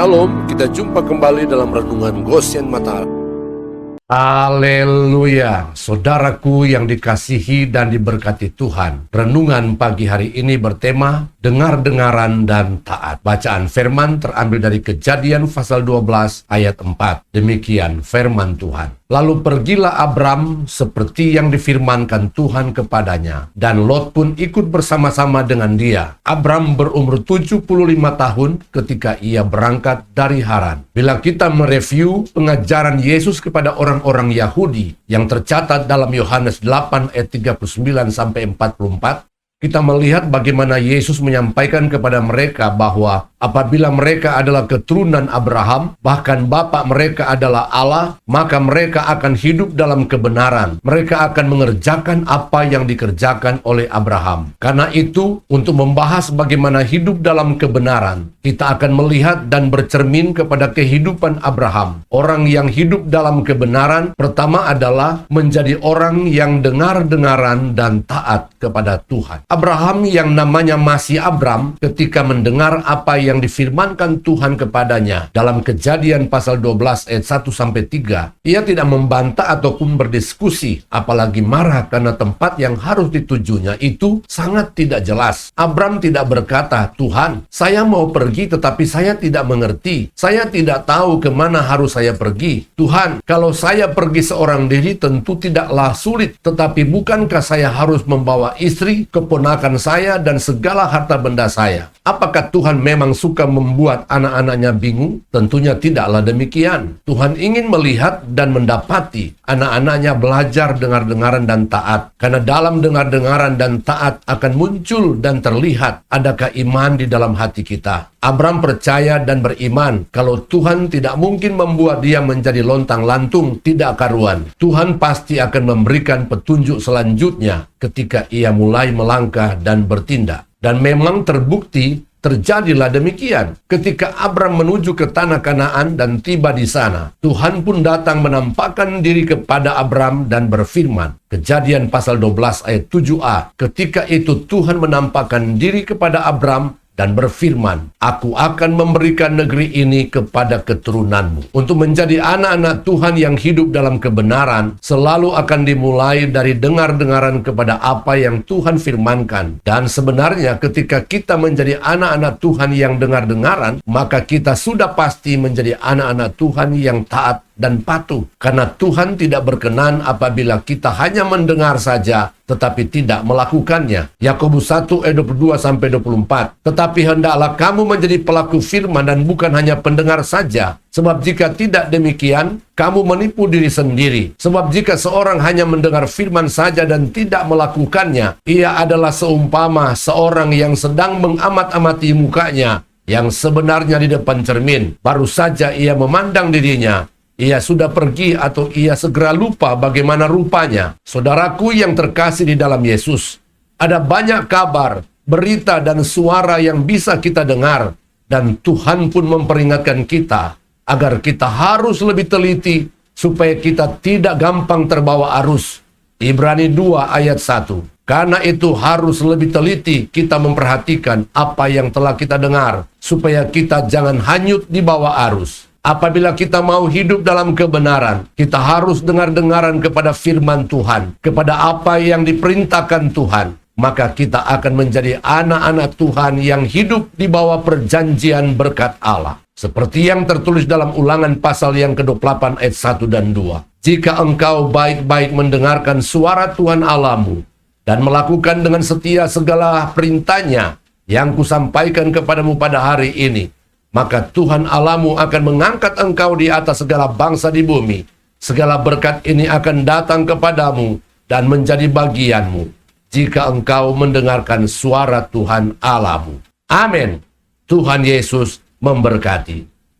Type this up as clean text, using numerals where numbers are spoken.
Shalom, kita jumpa kembali dalam Renungan Goshen Mata. Haleluya, saudaraku yang dikasihi dan diberkati Tuhan. Renungan pagi hari ini bertema dengar-dengaran dan taat. Bacaan firman terambil dari Kejadian pasal 12 ayat 4. Demikian firman Tuhan. Lalu pergilah Abram seperti yang difirmankan Tuhan kepadanya, dan Lot pun ikut bersama-sama dengan dia. Abram berumur 75 tahun ketika ia berangkat dari Haran. Bila kita mereview pengajaran Yesus kepada orang-orang Yahudi yang tercatat dalam Yohanes 8 ayat 39-44, kita melihat bagaimana Yesus menyampaikan kepada mereka bahwa apabila mereka adalah keturunan Abraham, bahkan bapa mereka adalah Allah, maka mereka akan hidup dalam kebenaran. Mereka akan mengerjakan apa yang dikerjakan oleh Abraham. Karena itu, untuk membahas bagaimana hidup dalam kebenaran, kita akan melihat dan bercermin kepada kehidupan Abraham. Orang yang hidup dalam kebenaran, pertama adalah menjadi orang yang dengar-dengaran dan taat kepada Tuhan. Abraham yang namanya masih Abram ketika mendengar apa yang difirmankan Tuhan kepadanya dalam Kejadian pasal 12 ayat 1-3, ia tidak membantah ataupun berdiskusi, apalagi marah karena tempat yang harus ditujunya itu sangat tidak jelas. Abram tidak berkata, "Tuhan, saya mau pergi tetapi saya tidak mengerti. Saya tidak tahu kemana harus saya pergi. Tuhan, kalau saya pergi seorang diri tentu tidaklah sulit, tetapi bukankah saya harus membawa istri, keponakan saya, dan segala harta benda saya?" Apakah Tuhan memang suka membuat anak-anaknya bingung? Tentunya tidaklah demikian. Tuhan ingin melihat dan mendapati anak-anaknya belajar dengar-dengaran dan taat. Karena dalam dengar-dengaran dan taat akan muncul dan terlihat adakah iman di dalam hati kita. Abram percaya dan beriman kalau Tuhan tidak mungkin membuat dia menjadi lontang-lantung tidak karuan. Tuhan pasti akan memberikan petunjuk selanjutnya ketika ia mulai melangkah dan bertindak. Dan memang terbukti terjadilah demikian. Ketika Abram menuju ke tanah Kanaan dan tiba di sana, Tuhan pun datang menampakkan diri kepada Abram dan berfirman. Kejadian pasal 12 ayat 7a. Ketika itu Tuhan menampakkan diri kepada Abram dan berfirman, "Aku akan memberikan negeri ini kepada keturunanmu." Untuk menjadi anak-anak Tuhan yang hidup dalam kebenaran, selalu akan dimulai dari dengar-dengaran kepada apa yang Tuhan firmankan. Dan sebenarnya ketika kita menjadi anak-anak Tuhan yang dengar-dengaran, maka kita sudah pasti menjadi anak-anak Tuhan yang taat dan patuh. Karena Tuhan tidak berkenan apabila kita hanya mendengar saja tetapi tidak melakukannya. Yakobus 1 ayat 22-24. Tetapi hendaklah kamu menjadi pelaku firman dan bukan hanya pendengar saja. Sebab jika tidak demikian, kamu menipu diri sendiri. Sebab jika seorang hanya mendengar firman saja dan tidak melakukannya, ia adalah seumpama seorang yang sedang mengamat-amati mukanya yang sebenarnya di depan cermin. Baru saja ia memandang dirinya, ia sudah pergi atau ia segera lupa bagaimana rupanya. Saudaraku yang terkasih di dalam Yesus, ada banyak kabar, berita, dan suara yang bisa kita dengar. Dan Tuhan pun memperingatkan kita agar kita harus lebih teliti supaya kita tidak gampang terbawa arus. Ibrani 2 ayat 1. Karena itu harus lebih teliti kita memperhatikan apa yang telah kita dengar, supaya kita jangan hanyut di bawah arus. Apabila kita mau hidup dalam kebenaran, kita harus dengar-dengaran kepada firman Tuhan, kepada apa yang diperintahkan Tuhan. Maka kita akan menjadi anak-anak Tuhan yang hidup di bawah perjanjian berkat Allah. Seperti yang tertulis dalam Ulangan pasal yang ke-28 ayat 1 dan 2. Jika engkau baik-baik mendengarkan suara Tuhan Allahmu dan melakukan dengan setia segala perintahnya yang kusampaikan kepadamu pada hari ini, maka Tuhan Allahmu akan mengangkat engkau di atas segala bangsa di bumi. Segala berkat ini akan datang kepadamu dan menjadi bagianmu jika engkau mendengarkan suara Tuhan Allahmu. Amin. Tuhan Yesus memberkati.